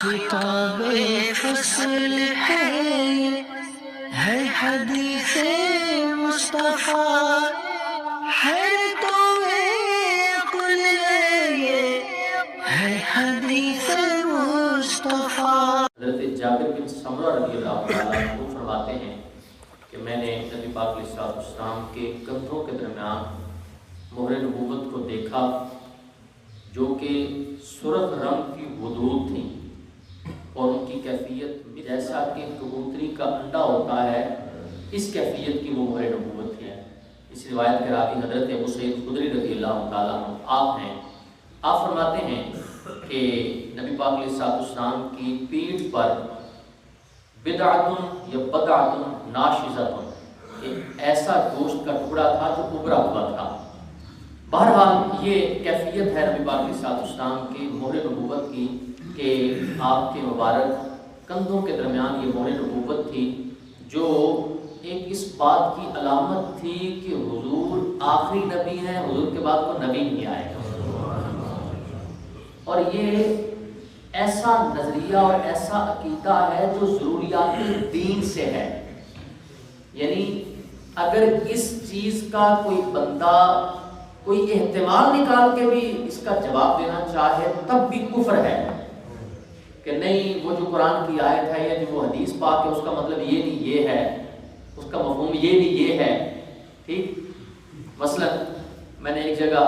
خطاب فصل ہے حدیث مصطفیٰ ہے تو عقل یہ ہے حدیث مصطفیٰ۔ حضرت جابر بن سمرہ رضی اللہ تعالیٰ عنہ فرماتے ہیں کہ میں نے نبی پاک علیہ السلام کے کندھوں کے درمیان مہر نبوت کو دیکھا جو کہ سرخ رنگ کی حدود تھیں اور ان کی کیفیت جیسا کہ کبوتری کا انڈا ہوتا ہے، اس کیفیت کی وہ مہر نبوت ہے۔ اس روایت کے راوی حضرت ابو سعید خدری رضی اللہ تعالیٰ عنہ آپ ہیں۔ آپ فرماتے ہیں کہ نبی پاک علیہ السلام کی پیٹھ پر بدعتن یا بدعتن ناشزتن ایک ایسا گوشت کا ٹکڑا تھا جو ابھرا ہوا تھا۔ بہرحال یہ کیفیت ہے نبی پاک علیہ السلام کی مہر نبوت کی کہ آپ کے مبارک کندھوں کے درمیان یہ مہر نبوت تھی جو ایک اس بات کی علامت تھی کہ حضور آخری نبی ہیں، حضور کے بعد کوئی نبی نہیں آئے گا۔ اور یہ ایسا نظریہ اور ایسا عقیدہ ہے جو ضروریات دین سے ہے، یعنی اگر اس چیز کا کوئی بندہ کوئی احتمال نکال کے بھی اس کا جواب دینا چاہے تب بھی کفر ہے کہ نہیں وہ جو قرآن کی آیت ہے یا جو وہ حدیث پاک ہے اس کا مطلب یہ نہیں یہ ہے، اس کا مفہوم یہ نہیں یہ ہے۔ ٹھیک، مثلا میں نے ایک جگہ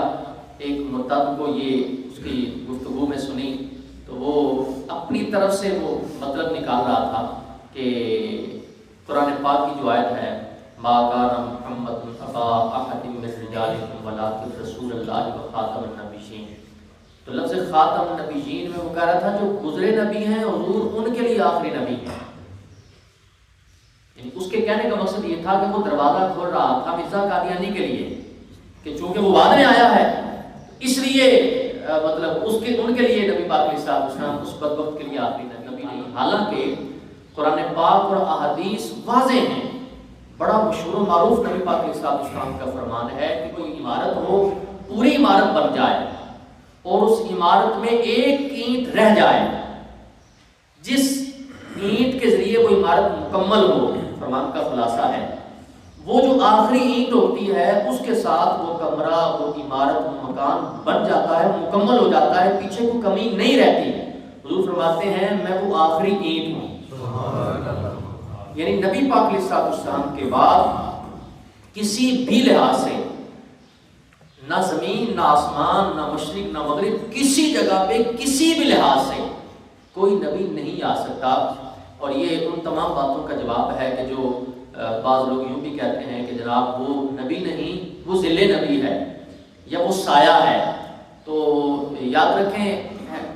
ایک مرتد کو یہ اس کی گفتگو میں سنی تو وہ اپنی طرف سے وہ مطلب نکال رہا تھا کہ قرآن پاک کی جو آیت ہے ما کان محمد ابا احد من رجالکم ولکن رسول اللہ و خاتم النبیین، تو لفظ خاتم النبیین میں وہ کہہ رہا تھا جو گزرے نبی ہیں حضور ان کے لیے آخری نبی ہیں۔ یعنی اس کے کہنے کا مقصد یہ تھا کہ وہ دروازہ کھول رہا تھا مرزا قادیانی کے لیے کہ چونکہ وہ بعد میں آیا ہے اس لیے مطلب ان کے لیے نبی پاک علیہ السلام اس بدبخت کے لیے آخری نبی نہیں، حالانکہ قرآن پاک اور احادیث واضح ہیں۔ بڑا مشہور و معروف نبی پاک علیہ السلام کا فرمان ہے کہ کوئی عمارت ہو پوری عمارت بن جائے اور اس عمارت میں ایک اینٹ رہ جائے، جس اینٹ کے ذریعے وہ عمارت مکمل ہو، فرمان کا خلاصہ ہے وہ جو آخری اینٹ ہوتی ہے اس کے ساتھ وہ کمرہ وہ عمارت وہ مکان بن جاتا ہے، مکمل ہو جاتا ہے، پیچھے کوئی کمی نہیں رہتی۔ حضور فرماتے ہیں میں وہ آخری اینٹ ہوں۔ یعنی نبی پاک علیہ السلام کے بعد کسی بھی لحاظ سے نہ زمین نہ آسمان نہ مشرق نہ مغرب کسی جگہ پہ کسی بھی لحاظ سے کوئی نبی نہیں آ سکتا۔ اور یہ ان تمام باتوں کا جواب ہے کہ جو بعض لوگ یوں بھی کہتے ہیں کہ جناب وہ نبی نہیں وہ ذل نبی ہے یا وہ سایہ ہے، تو یاد رکھیں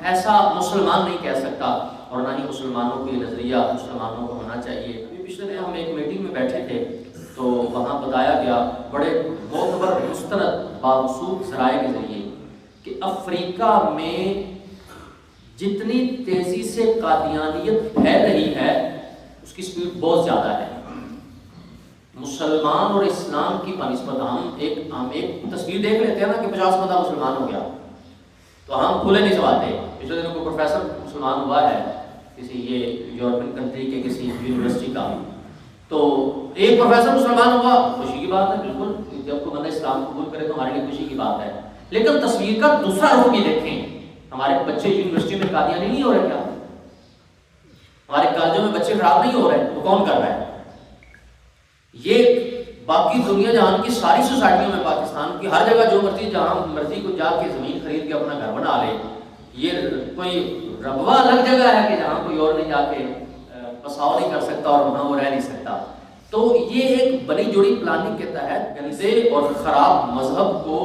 ایسا مسلمان نہیں کہہ سکتا اور نہ ہی مسلمانوں کی نظریہ مسلمانوں کو ہونا چاہیے۔ پچھلے دن ہم ایک میٹنگ میں بیٹھے تھے تو وہاں بتایا گیا بڑے معتبر مستند باموثوق ذرائع کے ذریعے کہ افریقہ میں جتنی تیزی سے قادیانیت پھیل رہی ہے اس کی سپیڈ بہت زیادہ ہے۔ مسلمان اور اسلام کی بنسبت ہم ایک تصویر دیکھ لیتے ہیں نا کہ 50 بندہ مسلمان ہو گیا تو ہم کھلے نہیں سواتے۔ پچھلے دنوں کو پروفیسر مسلمان ہوا ہے کسی یہ یورپین کنٹری کے کسی یونیورسٹی کا، تو ایک پروفیسر مسلمان ہوا، خوشی کی بات ہے، بالکل جب کوئی بندہ اسلام قبول کرے تو ہمارے لیے خوشی کی بات ہے۔ لیکن تصویر کا دوسرا رخ بھی دیکھیں، ہمارے بچے یونیورسٹی میں قادیانی نہیں ہو رہے کیا؟ ہمارے کالجوں میں بچے خراب نہیں ہو رہے، تو کون کر رہا ہے؟ یہ باقی دنیا جہان کی ساری سوسائٹیوں میں پاکستان کی ہر جگہ جو مرضی جہاں مرضی کو جا کے زمین خرید کے اپنا گھر بنا لے، یہ کوئی ربوہ الگ جگہ ہے کہ جہاں کوئی اور نہیں جا کے بساؤ نہیں کر سکتا اور وہاں وہ رہ نہیں سکتا۔ تو یہ ایک بڑی جوڑی پلاننگ کے تحت گندے اور خراب مذہب کو،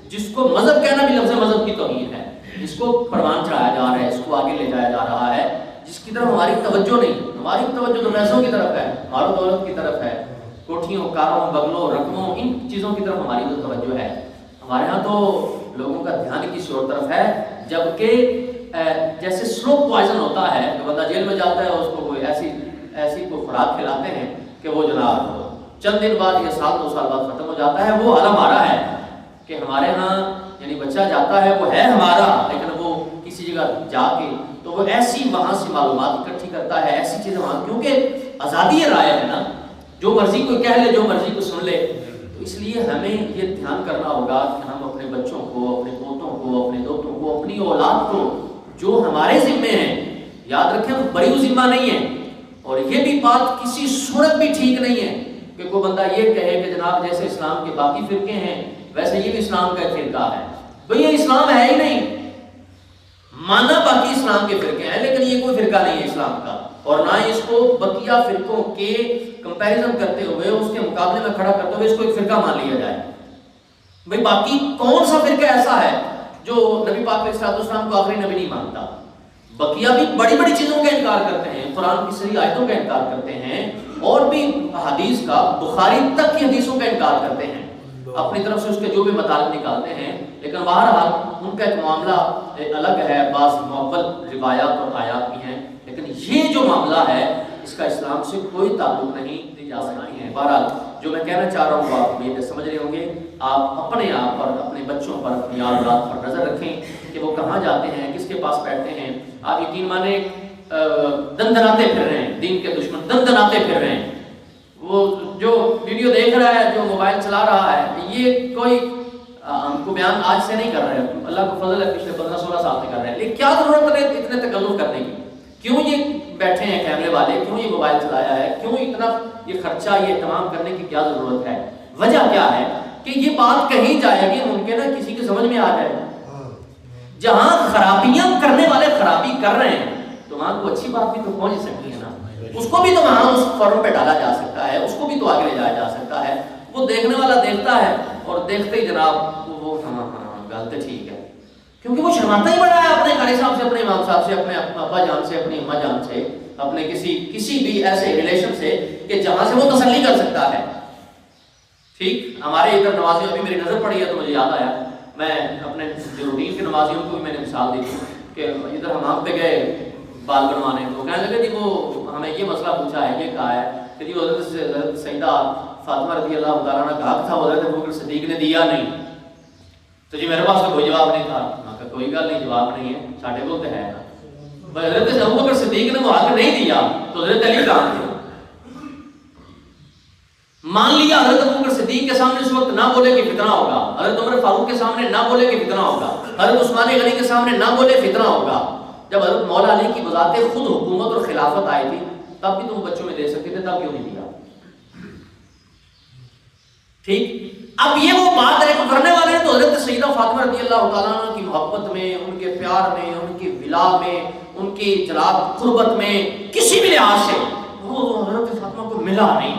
جس کو مذہب کہنا بھی لفظ مذہب کی توہین ہے، جس کو پروان چڑھایا جا رہا ہے، اس کو آگے لے جایا جا رہا ہے، جس کی طرف ہماری توجہ نہیں، ہماری توجہ تو پیسوں کی طرف ہے، مال و دولت کی طرف ہے، کوٹھیوں کاروں بنگلوں رقموں ان چیزوں کی طرف ہماری تو توجہ ہے۔ ہمارے ہاں تو لوگوں کا دھیان کسی اور طرف ہے، جبکہ جیسے سلو پوائزن ہوتا ہے کہ بندہ جیل میں جاتا ہے اس کو کوئی ایسی کوئی خوراک کھلاتے ہیں کہ وہ جناب چند دن بعد یا سال 2 سال بعد ختم ہو جاتا ہے۔ وہ حال ہمارا ہے کہ ہمارے ہاں یعنی بچہ جاتا ہے وہ ہے ہمارا، لیکن وہ کسی جگہ جا کے تو وہ ایسی وہاں سے معلومات اکٹھی کرتا ہے، ایسی چیزیں وہاں، کیونکہ آزادی رائے ہے نا، جو مرضی کوئی کہہ لے، جو مرضی کو سن لے. تو اس لیے ہمیں یہ دھیان کرنا ہوگا کہ ہم اپنے بچوں کو، اپنے پوتوں کو، اپنے دوستوں کو، اپنی اولاد کو جو ہمارے ذمے ہیں، یاد رکھیں ہم بڑی ذمہ نہیں ہیں. اور یہ بھی بات کسی صورت بھی ٹھیک نہیں ہے کہ کوئی بندہ یہ کہے کہ جناب جیسے اسلام کے باقی فرقے ہیں ویسے یہ بھی اسلام کا ایک فرقہ ہے. بھئی یہ اسلام ہے ہی نہیں. مانا باقی اسلام کے فرقے ہیں لیکن یہ کوئی فرقہ نہیں ہے اسلام کا، اور نہ اس کو بقیہ فرقوں کے کمپیریزن کرتے ہوئے، اس کے مقابلے میں کھڑا کرتے ہوئے اس کو ایک فرقہ مان لیا جائے. بھئی باقی کون سا فرقہ ایسا ہے جو نبی پاک علیہ السلام کو آخری نبی نہیں مانتا؟ بقیہ بھی بڑی بڑی چیزوں کا انکار کرتے ہیں، قرآن کی صحیح آیتوں کا انکار کرتے ہیں، اور بھی حدیث کا، بخاری تک کی حدیثوں کا انکار کرتے ہیں، اپنی طرف سے اس کے جو بھی مطالب نکالتے ہیں. لیکن بہرحال ان کا ایک معاملہ الگ ہے، بعض معول روایات اور آیات بھی ہیں، لیکن یہ جو معاملہ ہے اس کا اسلام سے کوئی تعلق نہیں دی جا سکتی ہے. بہرحال جو میں کہنا چاہ رہا ہوں آپ یہ سمجھ رہے ہوں گے. آپ اپنے آپ پر، اپنے بچوں پر، اپنی اولاد پر نظر رکھیں کہ وہ کہاں جاتے ہیں، کس کے پاس بیٹھتے ہیں. آپ یقین مانے دندناتے پھر رہے ہیں، دین کے دشمن دندناتے پھر رہے ہیں. وہ جو ویڈیو دیکھ رہا ہے، جو موبائل چلا رہا ہے، یہ کوئی ہم کو بیان آج سے نہیں کر رہے ہیں، اللہ کو فضل ہے پچھلے 15-16 سال سے کر رہے ہیں. لیکن کیا ضرورت ہے اتنے تکلف کرنے کی؟ کیوں یہ بیٹھے ہیں کیمرے والے، کیوں یہ موبائل چلایا ہے، کیوں اتنا یہ خرچہ، یہ اہتمام کرنے کی کیا ضرورت ہے؟ وجہ کیا ہے کہ یہ بات کہیں جائے گی، ممکن ہے کسی کی سمجھ میں آ جائے. جہاں خرابیاں کرنے والے خرابی کر رہے ہیں تو وہاں کو اچھی بات بھی تو پہنچ سکتی ہے نا، اس کو بھی تو وہاں اس فورم پہ ڈالا جا سکتا ہے، اس کو بھی تو آگے لے جایا جا سکتا ہے. وہ دیکھنے والا دیکھتا ہے اور دیکھتے ہی جناب وہ ہاں گل تو ٹھیک ہے، کیونکہ وہ شرماتا ہی بڑا ہے اپنے قاری صاحب سے، اپنے امام صاحب سے، اپنے ابا جان سے، اپنی اماں جان سے، اپنے کسی بھی ایسے ریلیشن سے کہ جہاں سے وہ تسلی کر سکتا ہے. ٹھیک، ہمارے ادھر نمازیوں ابھی میری نظر پڑی ہے تو مجھے یاد آیا، میں اپنے جو روٹین کے نمازیوں کو بھی میں نے مثال دی تھی کہ ادھر ہمام پہ گئے بال بنوانے، تو کہنے لگے جی وہ ہمیں یہ مسئلہ پوچھا ہے، یہ کہا ہے کہ جی حضرت سیدہ فاطمہ رضی اللہ تعالیٰ عنہ کا حق تھا، حضرت ابوبکر صدیق نے دیا نہیں، تو جی میرے پاس تو کوئی جواب نہیں تھا. میں کہا کوئی گل نہیں، جواب نہیں ہے، ساڈے کو تو ہے نا. حضرت ابوبکر صدیق نے وہ حق نہیں دیا تو حضرت علی کہاں تھے؟ مان لیا حضرت ابوبکر صدیق کے سامنے اس وقت نہ بولے کہ فتنہ ہوگا، حضرت عمر فاروق کے سامنے نہ بولے کہ فتنہ ہوگا، حضرت عثمان غنی کے سامنے نہ بولے فتنہ ہوگا. جب حضرت مولا علی کی بذات خود حکومت اور خلافت آئی تھی تب بھی تم بچوں میں دے سکتے تھے، تب کیوں نہیں دیا؟ ٹھیک، اب یہ وہ بات ہے کہ کرنے والے ہیں تو حضرت سیدہ فاطمہ رضی اللہ تعالیٰ عنہ کی محبت میں، ان کے پیار میں، ان کی ولا میں، ان کی جناب قربت میں، کسی بھی لحاظ سے وہ حضرت فاطمہ کو ملا نہیں.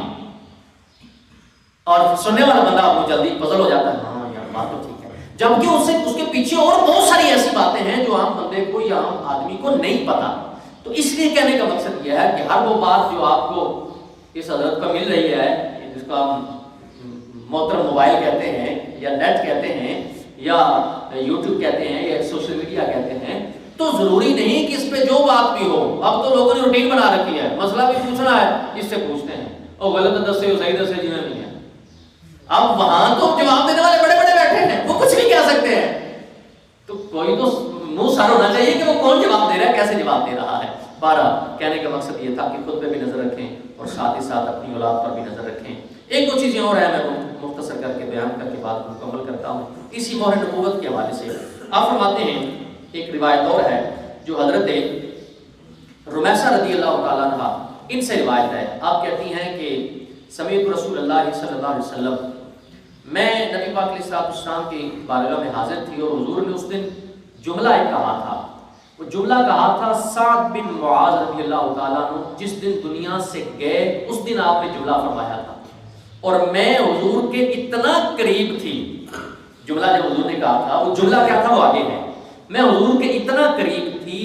اور سننے والا بندہ وہ جلدی پزل ہو جاتا ہے، ہاں یار بات تو ٹھیک ہے، جبکہ اس کے پیچھے اور بہت ساری ایسی باتیں ہیں جو عام بندے کو یا عام آدمی کو نہیں پتا. تو اس لیے کہنے کا مقصد یہ ہے کہ ہر وہ بات جو آپ کو اس حضرت کا مل رہی ہے، جس کا ہم محترم موبائل کہتے ہیں یا نیٹ کہتے ہیں یا یوٹیوب کہتے ہیں یا سوشل میڈیا کہتے ہیں، تو ضروری نہیں کہ اس پہ جو بات بھی ہو. اب تو لوگوں نے روٹین بنا رکھی ہے، مسئلہ بھی پوچھنا ہے اس سے پوچھتے ہیں، اور غلط دس سے صحیح دس سے جنہیں نہیں ہے. اب وہاں تو جواب دینے والے بڑے بڑے بیٹھے ہیں، وہ کچھ بھی کہہ سکتے ہیں. تو کوئی تو منہ سر ہونا چاہیے کہ وہ کون جواب دے رہا ہے، کیسے جواب دے رہا ہے. بارہ کہنے کا مقصد یہ تھا کہ خود پہ بھی نظر رکھیں اور ساتھ ہی ساتھ اپنی اولاد پر بھی نظر رکھیں. ایک دو چیزیں اور ہیں، میں مختصر کر کے بیان کر کے بات مکمل کرتا ہوں. اسی مہر نبوت کے حوالے سے آپ فرماتے ہیں، ایک روایت اور ہے جو حضرت رمیسہ رضی اللہ تعالیٰ عنہ ان سے روایت ہے. آپ کہتی ہیں کہ سمیعت رسول اللہ صلی اللہ علیہ وسلم، میں نبی پاک علیہ السلام کی بارگاہ میں حاضر تھی اور حضور نے اس دن جملہ ایک کہا تھا. وہ جملہ کہا تھا سعد بن معاذ رضی اللہ تعالیٰ عنہ جس دن دنیا سے گئے اس دن آپ نے جملہ فرمایا تھا، اور میں حضور کے اتنا قریب تھی. جملہ جب حضور نے کہا تھا، وہ جملہ کیا تھا وہ آگے ہے، میں حضور کے اتنا قریب تھی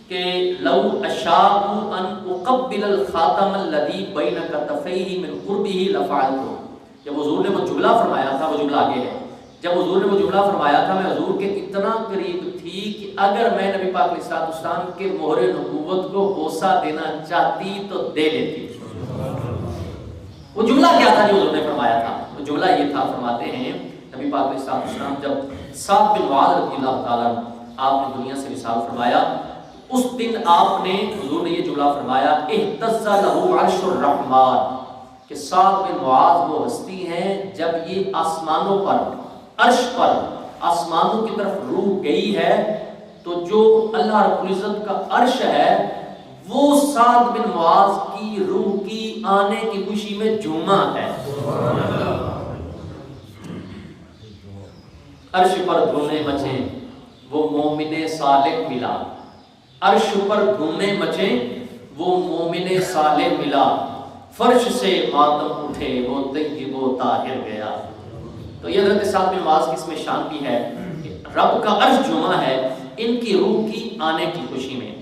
کہ لو اشاء ان اقبل الخاتم الذی بین کتفیہ من قربہ لفعلت. جب حضور نے وہ جملہ فرمایا تھا، وہ جملہ آگے ہے، جب حضور نے وہ جملہ فرمایا تھا میں حضور کے اتنا قریب تھی کہ اگر میں نبی پاک علیہ السلام کے مہر نبوت کو بوسہ دینا چاہتی تو دے لیتی. وہ جملہ کیا تھا جو حضور نے فرمایا تھا؟ وہ جملہ یہ تھا، فرماتے ہیں نبی پاک علیہ السلام جب سعد بن معاذ رضی اللہ تعالیٰ آپ نے دنیا سے وصال فرمایا، اس دن آپ نے حضور نے یہ جملہ فرمایا اہتز لہ عرش الرحمن، کہ سعد بن معاذ وہ ہستی ہیں جب یہ آسمانوں پر، عرش پر آسمانوں کی طرف روح گئی ہے تو جو اللہ رب العزت کا عرش ہے وہ سعد بن معاذ کی روح کی آنے کی خوشی میں جھوما ہے۔ عرش پر دھومے مچیں وہ مومن صالح ملا، عرش پر دھومے مچیں وہ مومن صالح ملا، فرش سے ماتم اٹھے وہ طیب و طاہر گیا۔ تو یہ حضرت سعد بن معاذ کی اس میں شان بھی ہے کہ رب کا عرش جھوما ہے ان کی روح کی آنے کی خوشی میں۔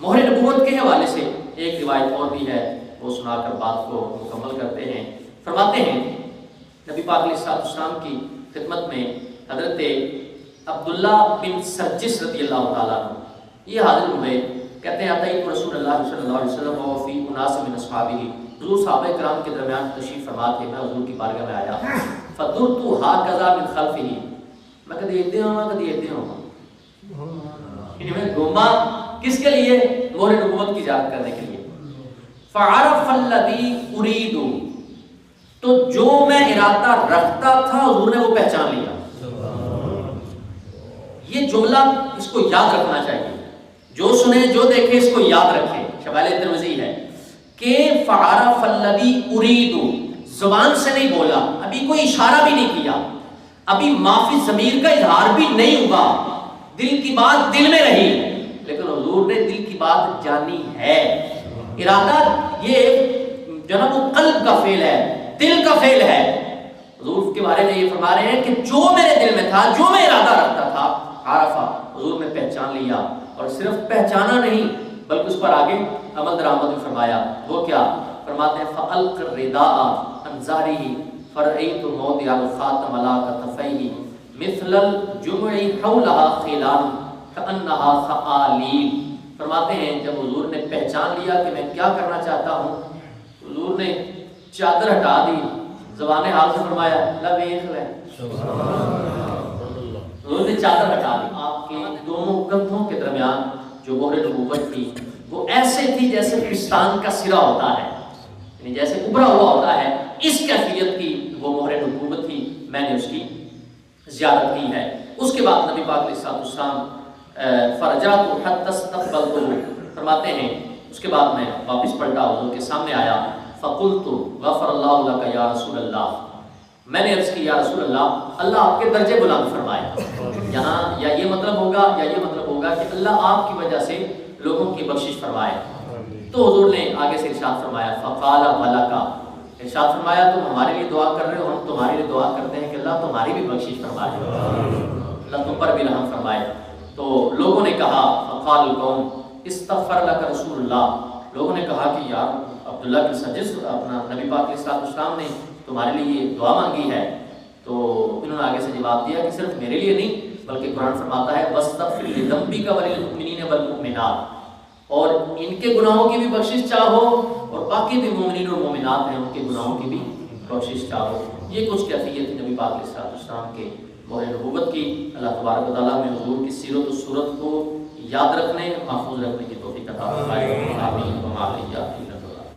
مہر نبوت کے حوالے سے ایک روایت اور بھی ہے، وہ سنا کر بات کو مکمل کرتے ہیں۔ فرماتے ہیں نبی پاک علیہ السلام کی خدمت میں حضرت عبداللہ بن سرجس رضی اللہ تعالیٰ عنہ یہ حاضر ہوئے، کہتے ہیں اتیت رسول اللہ صلی اللہ علیہ وسلم و فی اناس من اصحابہ، حضور صحابہ کرام کے درمیان تشریف فرما تھے، میں حضور کی بارگاہ میں آیا، فدرت ہاکذا من خلفہ، میں کدی ادھے ہوں کدی ادھے ہوں، یعنی میں گھوما کس کے لیے؟ مہر نبوت کی یاد کرنے کے لیے۔ فعرف الذی ارید، تو جو میں ارادہ رکھتا تھا حضور نے وہ پہچان لیا۔ یہ جملہ اس کو یاد رکھنا چاہیے، جو سنے جو دیکھے اس کو یاد رکھے۔ شمائل ترمذی ہے کہ فعرف الذی ارید، زبان سے نہیں بولا، ابھی کوئی اشارہ بھی نہیں کیا، ابھی معافی ضمیر کا اظہار بھی نہیں ہوا، دل کی بات دل میں رہی، لیکن حضور نے دل کی بات جانی ہے۔ ارادہ یہ جو نا وہ قلب کا فعل ہے، دل کا فعل ہے۔ حضور کے بارے میں یہ فرما رہے ہیں کہ جو میرے دل میں تھا، جو میں ارادہ رکھتا تھا، عرفہ، حضور نے پہچان لیا، اور صرف پہچانا نہیں بلکہ اس پر آگے عمل درآمد بھی فرمایا۔ وہ کیا فرماتے ہیں؟ فَأَلْقَ الرِّدَاءَ عَنْ ظَهْرِهِ فَرَأَيْتُ مَوْضِعَ الْخَاتَمَ لَا كَتَفَيْهِ مثل الجمع حولها خلال كأنها ثقاليل۔ فرماتے ہیں جب حضور نے پہچان لیا کہ میں کیا کرنا چاہتا ہوں، حضور نے چادر ہٹا دی، زبان حال سے فرمایا لا دیکھ لے، حضور نے چادر ہٹا دی۔ آپ کے دونوں کندھوں کے درمیان جو مہر نبوت تھی وہ ایسے تھی جیسے پستان کا سرا ہوتا ہے، یعنی جیسے ابھرا ہوا ہوتا ہے، اس کیفیت کی وہ مہر نبوت تھی۔ میں نے اس کی زیارت کی ہے۔ اس کے بعد نبی پاک علیہ السلام فرجعت حتی استقبلتہ، فرماتے ہیں اس کے بعد میں واپس پلٹا، حضور کے سامنے آیا، فقلت غفر اللہ لک یا رسول اللہ، میں نے عرض کی یا رسول اللہ، اللہ آپ کے درجے بلند فرمائے۔ یہاں یا یہ مطلب ہوگا کہ اللہ آپ کی وجہ سے لوگوں کی بخشش فرمائے۔ تو حضور نے آگے سے ارشاد فرمایا فقال ولک، ارشاد فرمایا تم ہمارے لیے دعا کر رہے ہو، ہم تمہارے لیے دعا کرتے ہیں کہ اللہ تمہاری بھی بخشش فرمائے، اللہ تم پر بھی رحم فرمائے۔ تو لوگوں نے کہا فقال القوم استغفر لک رسول اللہ، لوگوں نے کہا کہ یار عبداللہ بن سرجس اپنا نبی پاک علیہ السلام نے تمہارے لیے یہ دعا مانگی ہے۔ تو انہوں نے آگے سے جواب دیا کہ صرف میرے لیے نہیں بلکہ قرآن فرماتا ہے واستغفر لذنبک وللمؤمنین والمؤمنات، اور ان کے گناہوں کی بھی بخشش چاہو اور باقی بھی مومنین اور مومنات ہیں ان کے گناہوں کی بھی بخشش چاہو۔ یہ کچھ کیفیت تھی نبی پاک علیہ السلام کے مہر نبوت کی۔ اللہ تبارک و تعالیٰ میں حضور کی سیرت و صورت کو یاد رکھنے، محفوظ رکھنے کی توفیق عطا فرمائے۔ آمین و آمین۔